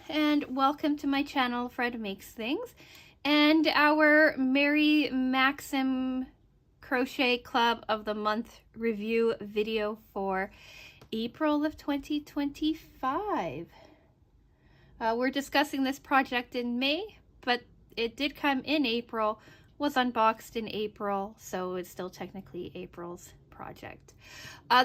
and welcome to my channel, Fred Makes Things, and our Mary Maxim Crochet Club of the Month review video for April of 2025. We're discussing this project in May, but it did come in April, was unboxed in April, so it's still technically April's project.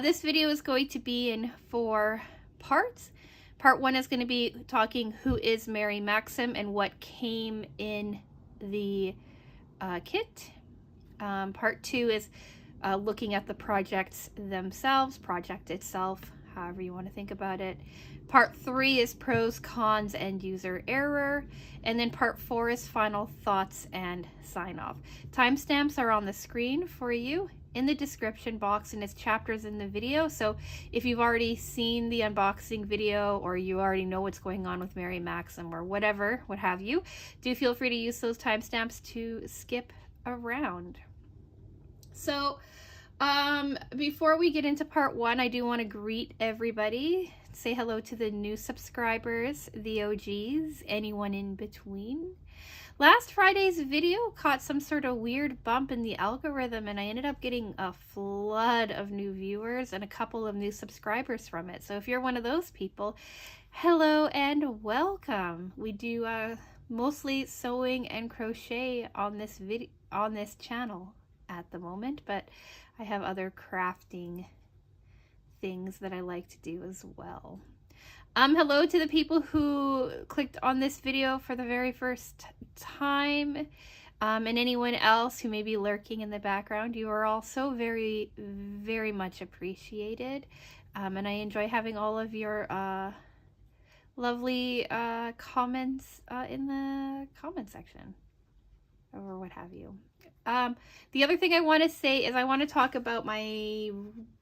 This video is going to be in 4 parts. Part 1 is going to be talking who is Mary Maxim and what came in the kit. Part 2 is looking at the projects themselves, project itself, however you want to think about it. Part 3 is pros, cons, and user error. And then part 4 is final thoughts and sign off. Timestamps are on the screen for you in the description box, and it's chapters in the video. So if you've already seen the unboxing video or you already know what's going on with Mary Maxim or whatever, what have you, do feel free to use those timestamps to skip around. So before we get into part 1, I do want to greet everybody, say hello to the new subscribers, the OGs, anyone in between. Last Friday's video caught some sort of weird bump in the algorithm, and I ended up getting a flood of new viewers and a couple of new subscribers from it. So if you're one of those people, hello and welcome. We do mostly sewing and crochet on this channel at the moment, but I have other crafting things that I like to do as well. Hello to the people who clicked on this video for the very first time, and anyone else who may be lurking in the background. You are all so very, very much appreciated, and I enjoy having all of your lovely comments in the comment section, or what have you. The other thing I want to say is I want to talk about my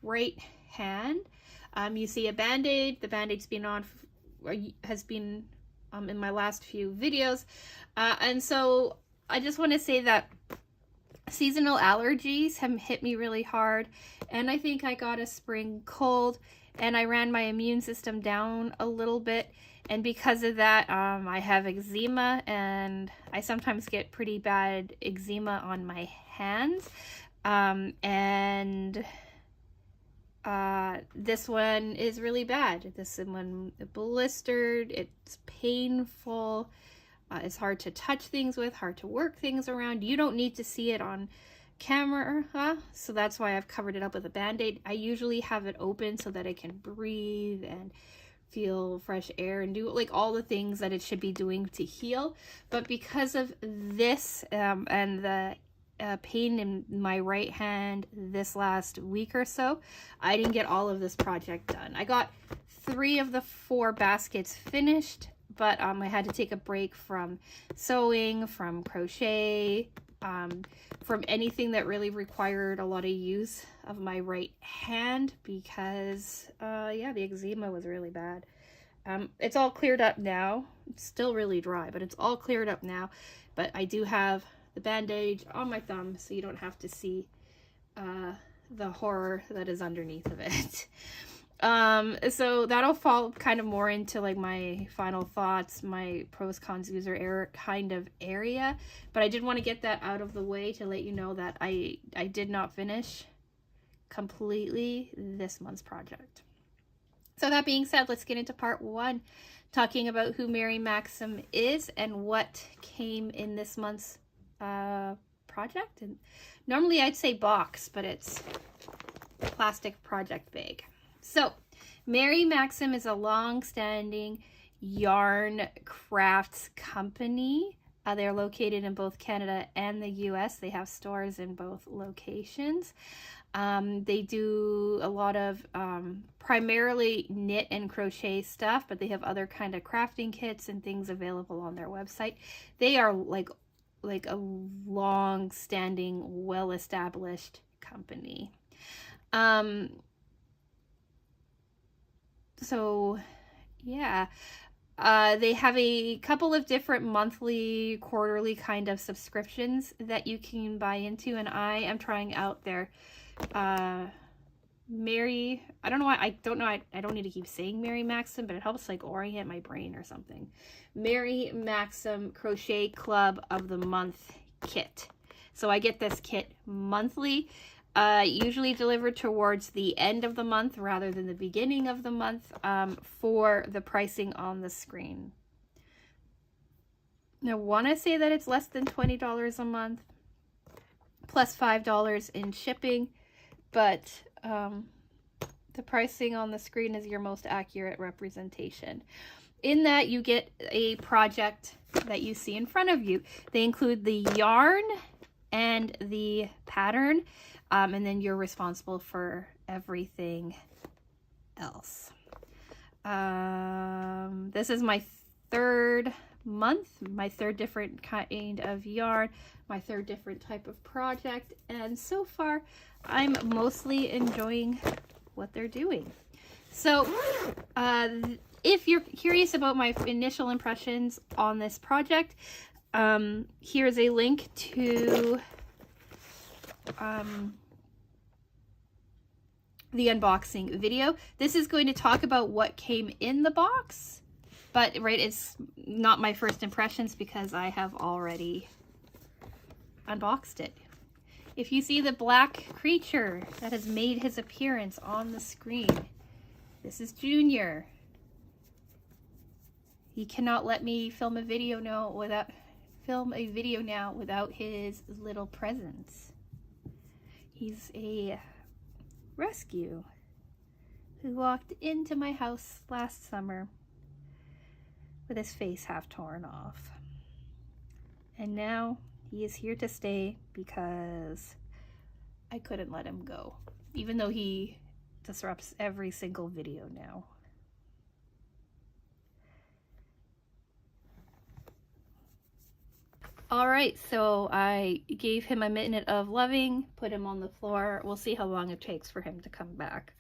right hand. You see a band-aid. The band-aid's been on, has been in my last few videos. And so I just want to say that seasonal allergies have hit me really hard. And I think I got a spring cold and I ran my immune system down a little bit. And because of that, I have eczema, and I sometimes get pretty bad eczema on my hands. This one is really bad. This one blistered, it's painful, it's hard to touch things with, hard to work things around. You don't need to see it on camera, so that's why I've covered it up with a band-aid. I usually have it open so that I can breathe and feel fresh air and do like all the things that it should be doing to heal. But because of this and the pain in my right hand this last week or so, I didn't get all of this project done. I got 3 of the 4 baskets finished, but I had to take a break from sewing, from crochet, from anything that really required a lot of use of my right hand, because yeah, the eczema was really bad. It's all cleared up now. It's still really dry, but it's all cleared up now. But I do have the bandage on my thumb, so you don't have to see the horror that is underneath of it. So that'll fall kind of more into like my final thoughts, my pros, cons, user error kind of area. But I did want to get that out of the way to let you know that I did not finish completely this month's project. So that being said, let's get into part 1, talking about who Mary Maxim is and what came in this month's project. And normally I'd say box, but it's plastic project bag. So Mary Maxim is a long-standing yarn crafts company. They're located in both Canada and the US. They have stores in both locations. They do a lot of primarily knit and crochet stuff, but they have other kind of crafting kits and things available on their website. They are like a long-standing, well-established company. So yeah, they have a couple of different monthly, quarterly kind of subscriptions that you can buy into, and I am trying out their I don't know why, I don't know, I don't need to keep saying Mary Maxim, but it helps like orient my brain or something. Mary Maxim Crochet Club of the Month kit. So I get this kit monthly, usually delivered towards the end of the month rather than the beginning of the month, for the pricing on the screen. I want to say that it's less than $20 a month, plus $5 in shipping, but the pricing on the screen is your most accurate representation. In that, you get a project that you see in front of you. They include the yarn and the pattern, and then you're responsible for everything else. This is my third month, my third different kind of yarn, my third different type of project, and so far I'm mostly enjoying what they're doing. So if you're curious about my initial impressions on this project, here's a link to the unboxing video. This is going to talk about what came in the box, but it's not my first impressions because I have already unboxed it. If you see the black creature that has made his appearance on the screen, this is Junior. He cannot let me film a video now without his little presence. He's a rescue who walked into my house last summer with his face half torn off. And now he is here to stay because I couldn't let him go, even though he disrupts every single video now. All right, so I gave him a minute of loving, put him on the floor. We'll see how long it takes for him to come back.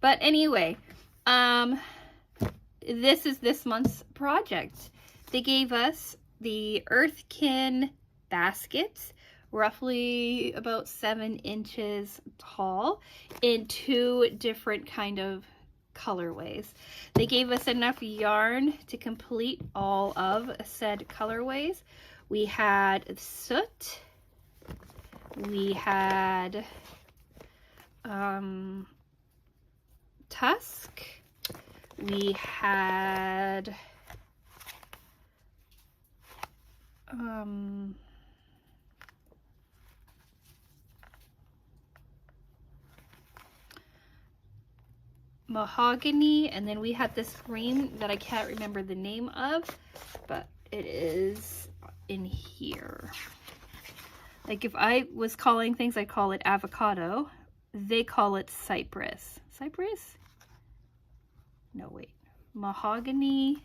But anyway, this is this month's project. They gave us the Earthkin baskets, roughly about 7 inches tall, in 2 different kind of colorways. They gave us enough yarn to complete all of said colorways. We had soot, we had tusk, we had mahogany, and then we had this green that I can't remember the name of, but it is in here. Like if I was calling things, I'd call it avocado. They call it cypress. Cypress? No, wait. Mahogany,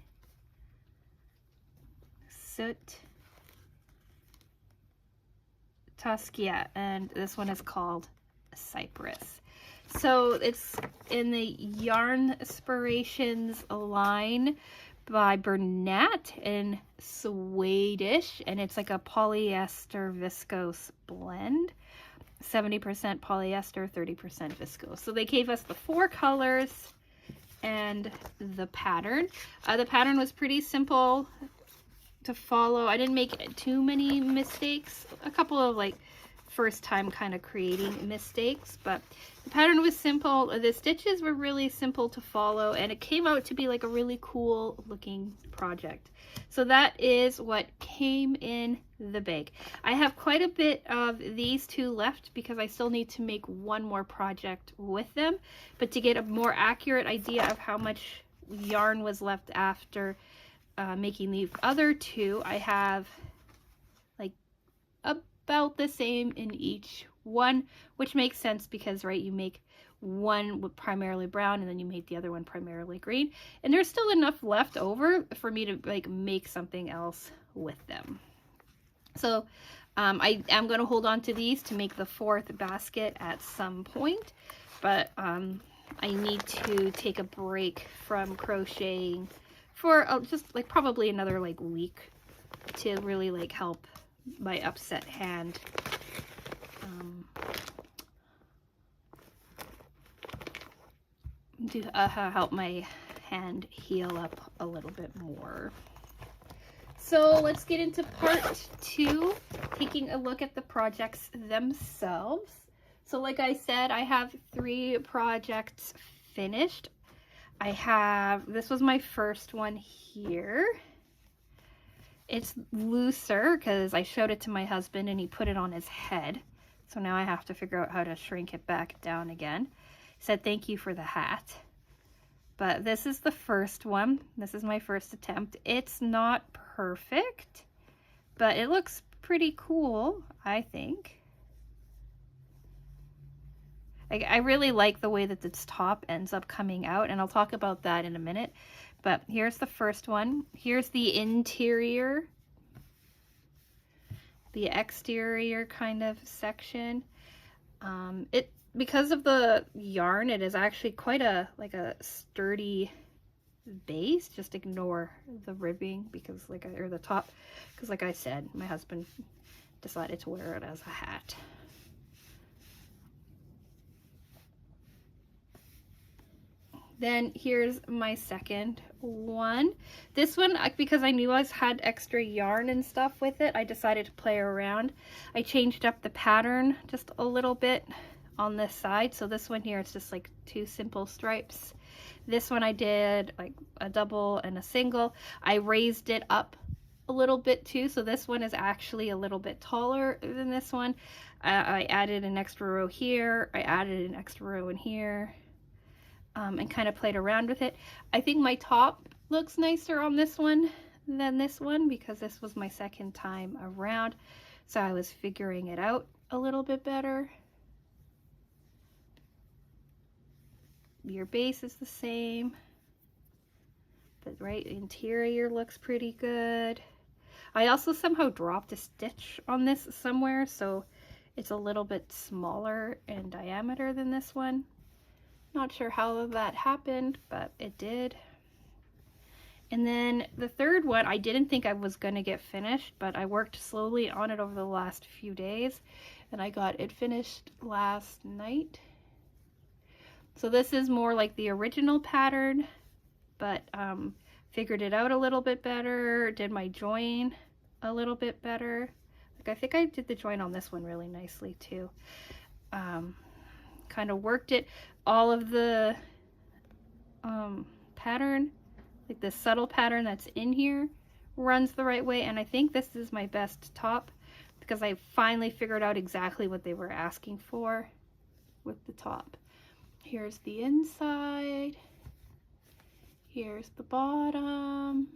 soot, tusk, yeah, and this one is called cypress. So it's in the Yarn Inspirations line by Bernat in Swedish, and it's like a polyester viscose blend. 70% polyester, 30% viscose. So they gave us the 4 colors and the pattern. The pattern was pretty simple to follow. I didn't make too many mistakes. A couple of like first time kind of creating mistakes, but the pattern was simple. The stitches were really simple to follow, and it came out to be like a really cool looking project. So that is what came in the bag. I have quite a bit of these 2 left because I still need to make one more project with them, but to get a more accurate idea of how much yarn was left after making the other 2, I have like about the same in each one, which makes sense because, right, you make one with primarily brown and then you make the other one primarily green, and there's still enough left over for me to like make something else with them. So I am going to hold on to these to make the 4th basket at some point, but I need to take a break from crocheting for just like probably another like week to really like help my upset hand help my hand heal up a little bit more. So let's get into part 2, taking a look at the projects themselves. So like I said, I have 3 projects finished. This was my first one here. It's looser because I showed it to my husband and he put it on his head. So now I have to figure out how to shrink it back down again. He said, thank you for the hat. But this is the first one. This is my first attempt. It's not perfect, but it looks pretty cool, I think. I really like the way that this top ends up coming out, and I'll talk about that in a minute. But here's the first one. Here's the interior, the exterior kind of section. Because of the yarn, it is actually quite a sturdy base. Just ignore the ribbing because or the top, because like I said, my husband decided to wear it as a hat. Then here's my second one. This one, because I knew I had extra yarn and stuff with it, I decided to play around. I changed up the pattern just a little bit on this side. So this one here, it's just like 2 simple stripes. This one I did like a double and a single. I raised it up a little bit too. So this one is actually a little bit taller than this one. I added an extra row here. I added an extra row in here. And kind of played around with it. I think my top looks nicer on this one than this one because this was my second time around. So I was figuring it out a little bit better. Your base is the same. The interior looks pretty good. I also somehow dropped a stitch on this somewhere, so it's a little bit smaller in diameter than this one. Not sure how that happened, but it did. And then the third one, I didn't think I was going to get finished, but I worked slowly on it over the last few days, and I got it finished last night. So this is more like the original pattern, but figured it out a little bit better, did my join a little bit better. I think I did the join on this one really nicely too. Kind of worked it. All of the pattern, like the subtle pattern that's in here, runs the right way, and I think this is my best top because I finally figured out exactly what they were asking for with the top. Here's the inside, here's the bottom,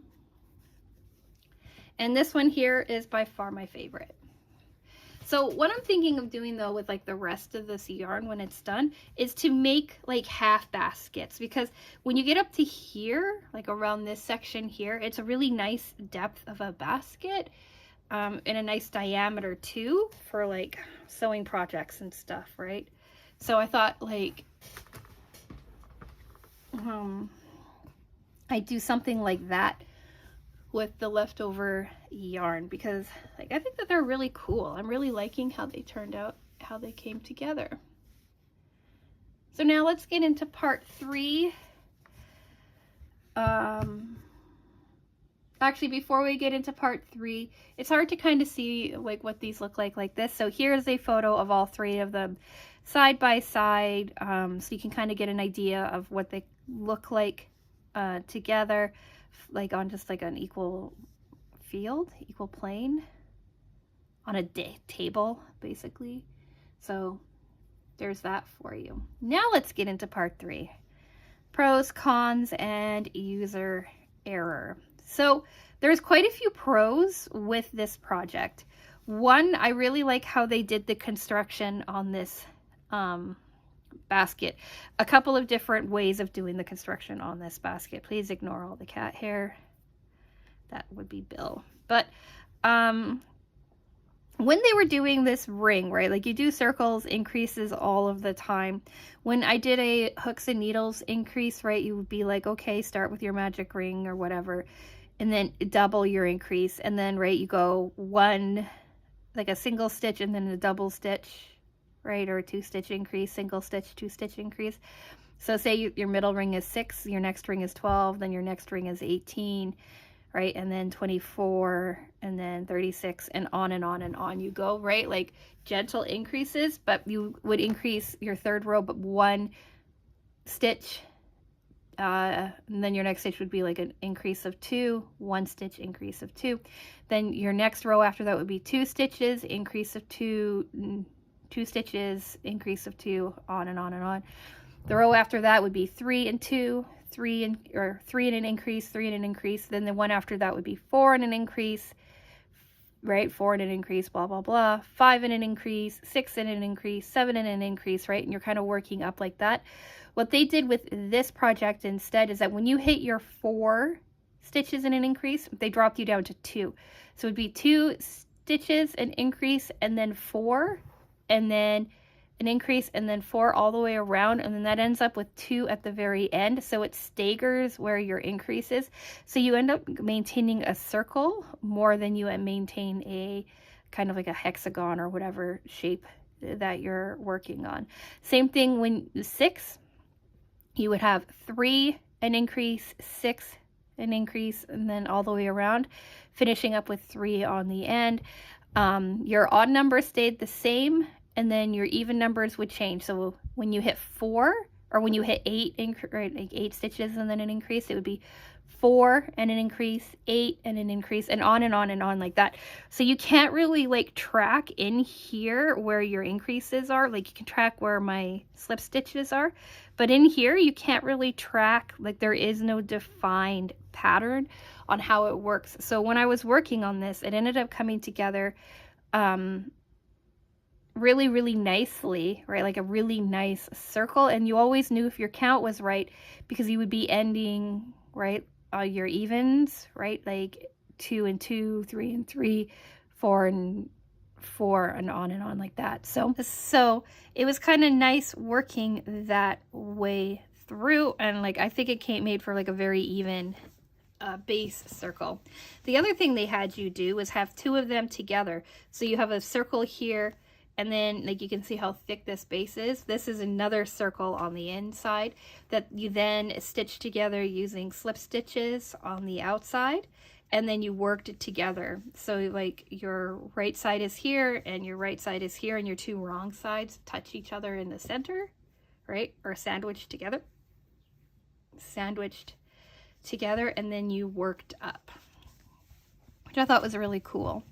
and this one here is by far my favorite. So what I'm thinking of doing though with like the rest of this yarn when it's done is to make like half baskets, because when you get up to here, like around this section here, it's a really nice depth of a basket and a nice diameter too for like sewing projects and stuff, right? So I thought like I'd do something like that with the leftover yarn because like I think that they're really cool. I'm really liking how they turned out, how they came together. So now let's get into part 3. Actually, before we get into part 3, it's hard to kind of see like what these look like this. So here's a photo of all 3 of them side by side, so you can kind of get an idea of what they look like together, like on just like an equal field, equal plane, on a table basically. So there's that for you. Now let's get into part 3, pros, cons, and user error. So there's quite a few pros with this project. One, I really like how they did the construction on this basket. A couple of different ways of doing the construction on this basket. Please ignore all the cat hair. That would be Bill. But when they were doing this ring, right, like you do circles, increases all of the time. When I did a hooks and needles increase, right, you would be like, okay, start with your magic ring or whatever, and then double your increase, and then right, you go one, like a single stitch and then a double stitch, right, or a 2-stitch increase, single stitch, 2-stitch increase. So say your middle ring is 6, your next ring is 12, then your next ring is 18, right? And then 24, and then 36, and on and on and on you go, right? Like gentle increases, but you would increase your third row but 1 stitch, and then your next stitch would be like an increase of 2, 1 stitch, increase of 2. Then your next row after that would be 2 stitches, increase of 2, 2 stitches, increase of 2, on and on and on. The row after that would be 3 and 2, 3 and an increase, 3 and an increase. Then the one after that would be 4 and an increase, right? 4 and an increase, blah, blah, blah. 5 and an increase, 6 and an increase, 7 and an increase, right? And you're kind of working up like that. What they did with this project instead is that when you hit your 4 stitches in an increase, they dropped you down to 2. So it would be 2 stitches, an increase, and then 4, and then an increase, and then 4 all the way around, and then that ends up with 2 at the very end. So it staggers where your increase is. So you end up maintaining a circle more than you maintain a kind of like a hexagon or whatever shape that you're working on. Same thing when 6, you would have 3, an increase, 6, an increase, and then all the way around, finishing up with 3 on the end. Your odd number stayed the same, and then your even numbers would change. So when you hit 4, or when you hit 8, like 8 stitches and then an increase, it would be 4 and an increase, 8 and an increase, and on and on and on like that. So you can't really like track in here where your increases are. Like you can track where my slip stitches are, but in here you can't really track, like there is no defined pattern on how it works. So when I was working on this, it ended up coming together really, really nicely, right? Like a really nice circle. And you always knew if your count was right because you would be ending, right, your evens, right? Like 2 and 2, 3 and 3, 4 and 4, and on like that. So it was kind of nice working that way through. And like, I think it made for like a very even base circle. The other thing they had you do was have 2 of them together. So you have a circle here, and then like you can see how thick this base is. This is another circle on the inside that you then stitch together using slip stitches on the outside, and then you worked it together. So like your right side is here and your right side is here, and your 2 wrong sides touch each other in the center, right? Or sandwiched together. Sandwiched together, and then you worked up, which I thought was really cool.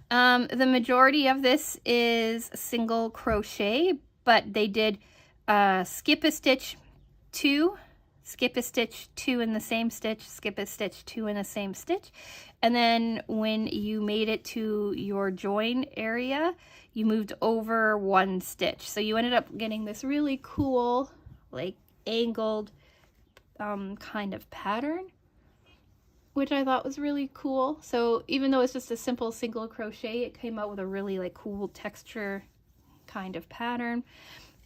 The majority of this is single crochet, but they did skip a stitch, 2, skip a stitch, 2 in the same stitch, skip a stitch, 2 in the same stitch, and then when you made it to your join area, you moved over 1 stitch. So you ended up getting this really cool, like angled kind of pattern, which I thought was really cool. So even though it's just a simple single crochet, it came out with a really like cool texture kind of pattern.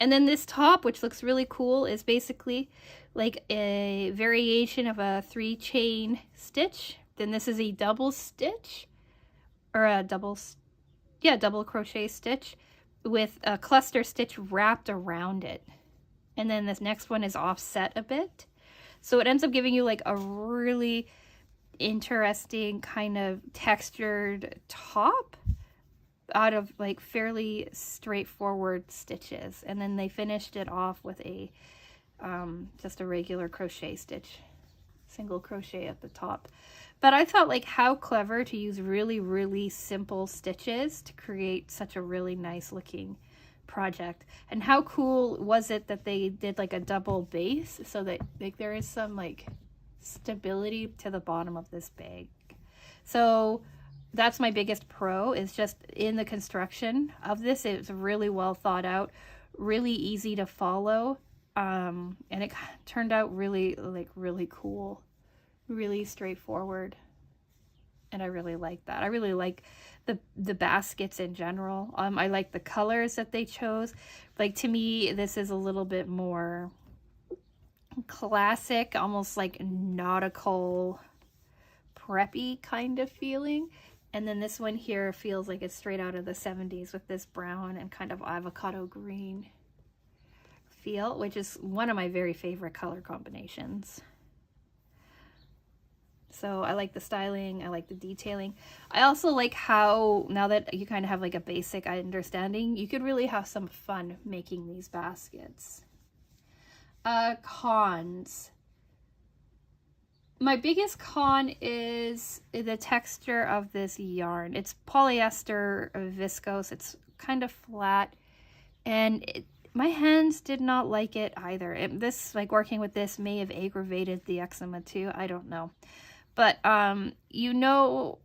And then this top, which looks really cool, is basically like a variation of a 3 chain stitch. Then this is a double stitch, or a double crochet stitch with a cluster stitch wrapped around it. And then this next one is offset a bit. So it ends up giving you like a really interesting kind of textured top out of like fairly straightforward stitches. And then they finished it off with a just a regular crochet stitch, single crochet at the top. But I thought like how clever to use really, really simple stitches to create such a really nice looking project. And how cool was it that they did like a double base so that like there is some like stability to the bottom of this bag. So that's my biggest pro, is just in the construction of this. It's really well thought out, really easy to follow, and it turned out really cool, really straightforward, and I really like that. I really like the baskets in general. I like the colors that they chose. Like to me, this is a little bit more classic, almost like nautical preppy kind of feeling. And then this one here feels like it's straight out of the 70s with this brown and kind of avocado green feel, which is one of my very favorite color combinations. So I like the styling, I like the detailing. I also like how, now that you kind of have like a basic understanding, you could really have some fun making these baskets. Cons. My biggest con is the texture of this yarn. It's polyester viscose. It's kind of flat, and my hands did not like it either. This, like working with this, may have aggravated the eczema too. I don't know. But, you know,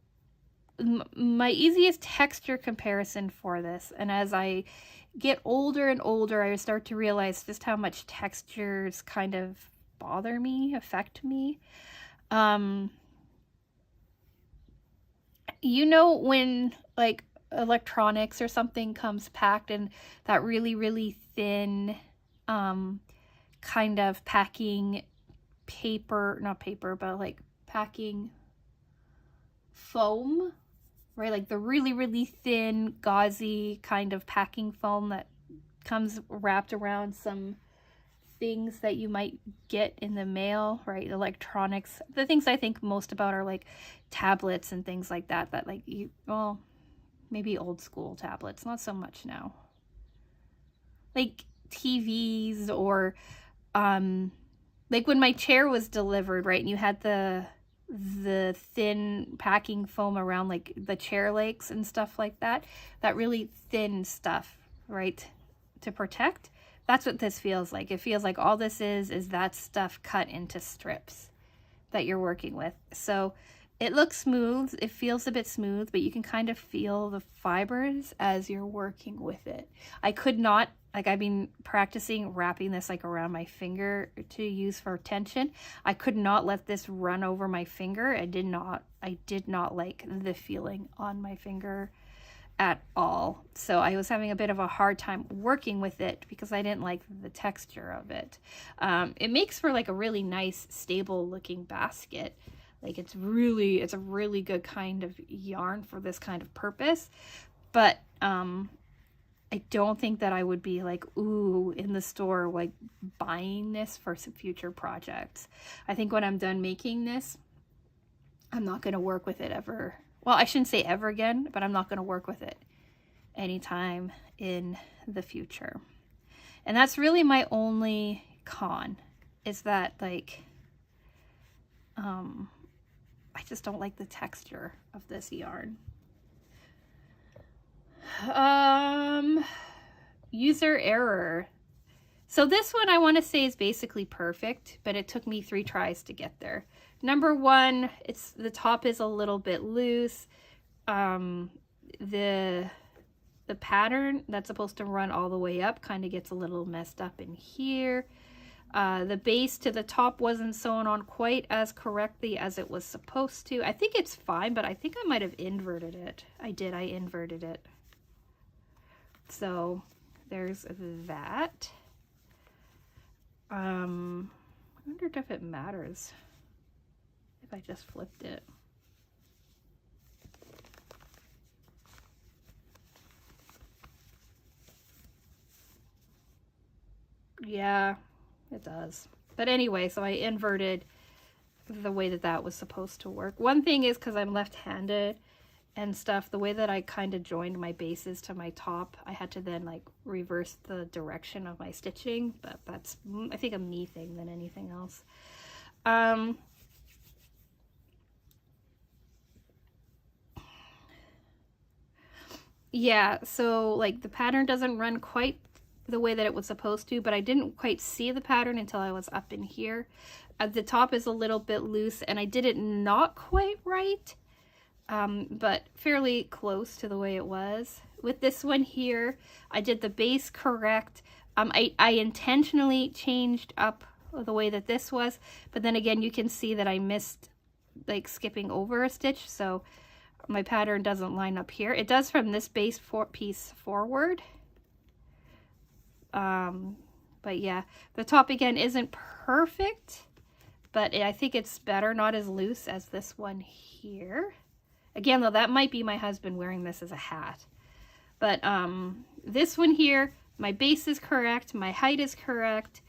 my easiest texture comparison for this, and as I get older and older, I start to realize just how much textures kind of bother me, affect me. You know, when like electronics or something comes packed in that really, really thin, kind of packing paper, not paper, but like packing foam, right? Like the really, really thin, gauzy kind of packing foam that comes wrapped around some things that you might get in the mail, right? Electronics. The things I think most about are like tablets and things like that, that like you, well, maybe old school tablets, not so much now. Like TVs, or like when my chair was delivered, right? And you had the thin packing foam around like the chair legs and stuff like that. That really thin stuff, right? To protect. That's what this feels like. It feels like all this is that stuff cut into strips that you're working with. So it looks smooth. It feels a bit smooth, but you can kind of feel the fibers as you're working with it. I could not, like I've been practicing wrapping this like around my finger to use for tension. I could not let this run over my finger. I did not like the feeling on my finger at all. So I was having a bit of a hard time working with it because I didn't like the texture of it. It makes for like a really nice, stable looking basket. Like it's a really good kind of yarn for this kind of purpose. But I don't think that I would be like, ooh, in the store, like buying this for some future projects. I think when I'm done making this, I'm not going to work with it ever. Well, I shouldn't say ever again, but I'm not going to work with it anytime in the future. And that's really my only con, is that like, I just don't like the texture of this yarn. User error. So this one I want to say is basically perfect, but it took me 3 tries to get there. Number one, the top is a little bit loose. The pattern that's supposed to run all the way up kind of gets a little messed up in here. The base to the top wasn't sewn on quite as correctly as it was supposed to. I think it's fine, but I think I might have inverted it. I inverted it. So there's that. I wondered if it matters if I just flipped it. Yeah, it does. But anyway, so I inverted the way that was supposed to work. One thing is, because I'm left-handed and stuff, the way that I kind of joined my bases to my top, I had to then like reverse the direction of my stitching, but that's, I think, a me thing than anything else. Yeah, so like the pattern doesn't run quite the way that it was supposed to, but I didn't quite see the pattern until I was up in here. The top is a little bit loose, and I did it not quite right, but fairly close to the way it was. With this one here, I did the base correct. I intentionally changed up the way that this was, but then again, you can see that I missed like skipping over a stitch, so my pattern doesn't line up here. It does from this base piece forward. But yeah, the top again isn't perfect, but I think it's better, not as loose as this one here. Again, though, that might be my husband wearing this as a hat. But this one here, my base is correct, my height is correct,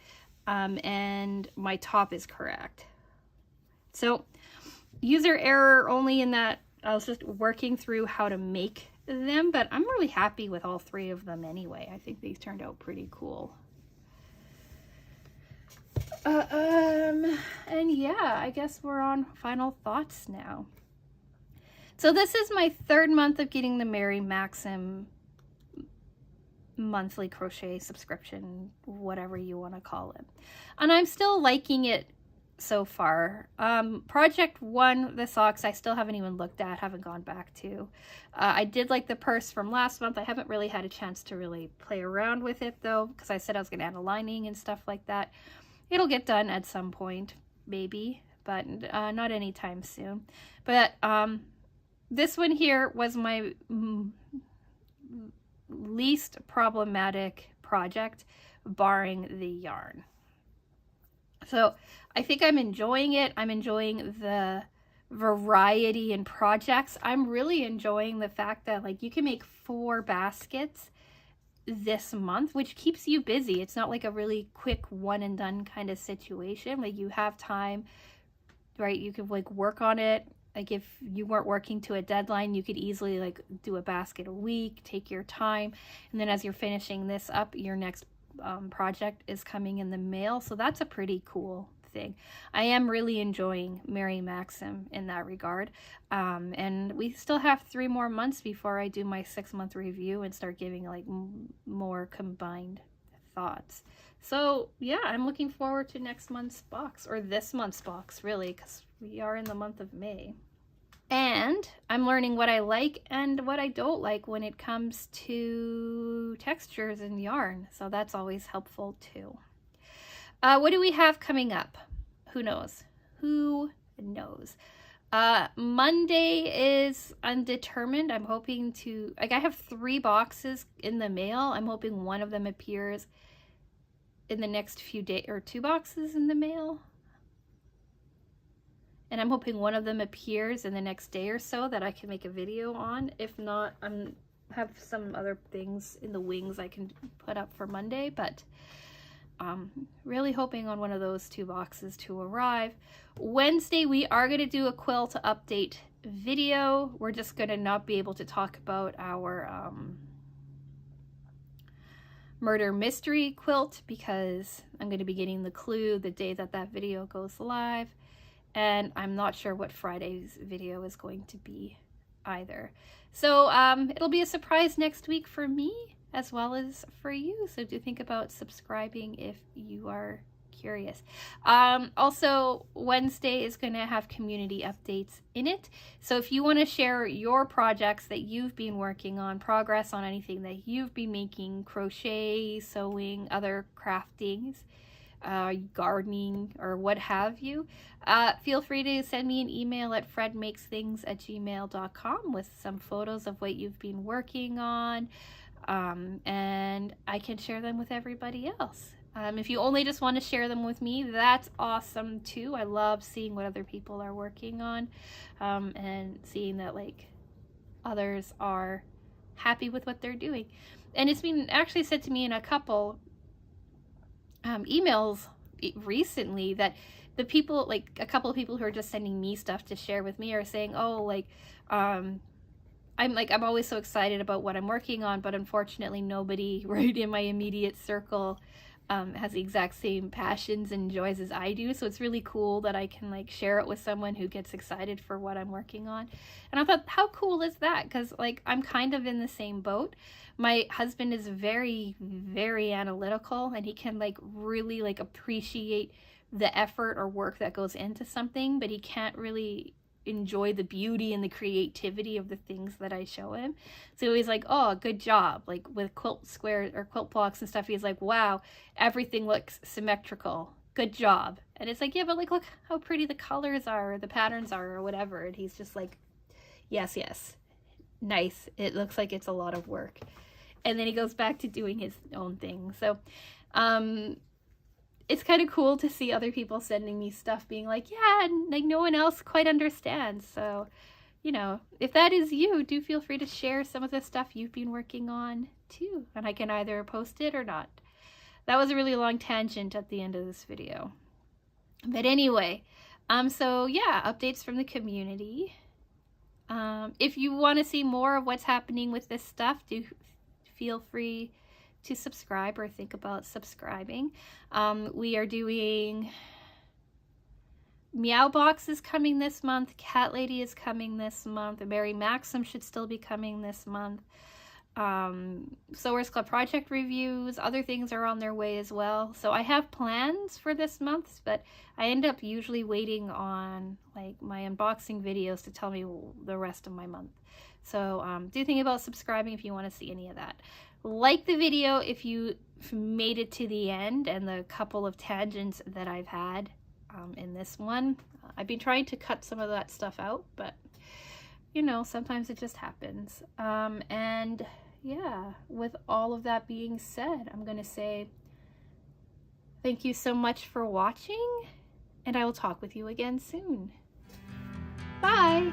and my top is correct. So user error only in that I was just working through how to make them, but I'm really happy with all 3 of them anyway. I think these turned out pretty cool. And yeah, I guess we're on final thoughts now. So this is my 3rd month of getting the Mary Maxim monthly crochet subscription, whatever you want to call it. And I'm still liking it so far. Project 1, the socks, I still haven't even looked at, haven't gone back to. I did like the purse from last month. I haven't really had a chance to really play around with it though, because I said I was going to add a lining and stuff like that. It'll get done at some point, maybe, but not anytime soon. But this one here was my least problematic project, barring the yarn. So I think I'm enjoying it. I'm enjoying the variety in projects. I'm really enjoying the fact that like you can make 4 baskets this month, which keeps you busy. It's not like a really quick one and done kind of situation. Like you have time, right? You could like work on it. Like if you weren't working to a deadline, you could easily like do a basket a week, take your time. And then as you're finishing this up, your next project is coming in the mail. So that's a pretty cool thing. I am really enjoying Mary Maxim in that regard. And we still have 3 more months before I do my 6-month review and start giving like more combined thoughts. So yeah, I'm looking forward to next month's box, or this month's box really, because we are in the month of May. And I'm learning what I like and what I don't like when it comes to textures and yarn. So that's always helpful too. What do we have coming up? Who knows? Who knows? Monday is undetermined. I'm hoping to, like, I have 3 boxes in the mail. I'm hoping one of them appears in the next few days, or 2 boxes in the mail. And I'm hoping one of them appears in the next day or so that I can make a video on. If not, have some other things in the wings I can put up for Monday, but really hoping on one of those 2 boxes to arrive. Wednesday, we are going to do a quilt update video. We're just going to not be able to talk about our murder mystery quilt because I'm going to be getting the clue the day that that video goes live. And I'm not sure what Friday's video is going to be either. So it'll be a surprise next week for me as well as for you. So do think about subscribing if you are curious. Also, Wednesday is going to have community updates in it. So if you want to share your projects that you've been working on, progress on anything that you've been making, crochet, sewing, other craftings, gardening, or what have you, feel free to send me an email at fredmakesthings@gmail.com with some photos of what you've been working on, and I can share them with everybody else. If you only just want to share them with me, that's awesome too. I love seeing what other people are working on, and seeing that like others are happy with what they're doing. And it's been actually said to me in a couple emails recently that the people, like a couple of people who are just sending me stuff to share with me, are saying, oh, like I'm always so excited about what I'm working on, but unfortunately nobody right in my immediate circle has the exact same passions and joys as I do. So it's really cool that I can like share it with someone who gets excited for what I'm working on. And I thought, how cool is that? Because like I'm kind of in the same boat. My husband is very, very analytical, and he can like really like appreciate the effort or work that goes into something, but he can't really enjoy the beauty and the creativity of the things that I show him. So he's like, oh, good job. Like with quilt squares or quilt blocks and stuff, he's like, wow, everything looks symmetrical. Good job. And it's like, yeah, but like, look how pretty the colors are, or the patterns are, or whatever. And he's just like, yes, yes, nice. It looks like it's a lot of work. And then he goes back to doing his own thing. So, it's kind of cool to see other people sending me stuff being like, yeah, and like no one else quite understands. So you know, if that is you, do feel free to share some of the stuff you've been working on too, and I can either post it or not. That was a really long tangent at the end of this video. But anyway, so yeah, updates from the community. If you want to see more of what's happening with this stuff, do feel free to subscribe or think about subscribing. We are doing Meow Box is coming this month, Cat Lady is coming this month, Mary Maxim should still be coming this month. Sewers Club project reviews, other things are on their way as well. So I have plans for this month, but I end up usually waiting on like my unboxing videos to tell me the rest of my month. So do think about subscribing if you want to see any of that. Like the video if you made it to the end and the couple of tangents that I've had in this one. I've been trying to cut some of that stuff out, but you know, sometimes it just happens. And yeah, with all of that being said, I'm going to say thank you so much for watching, and I will talk with you again soon. Bye!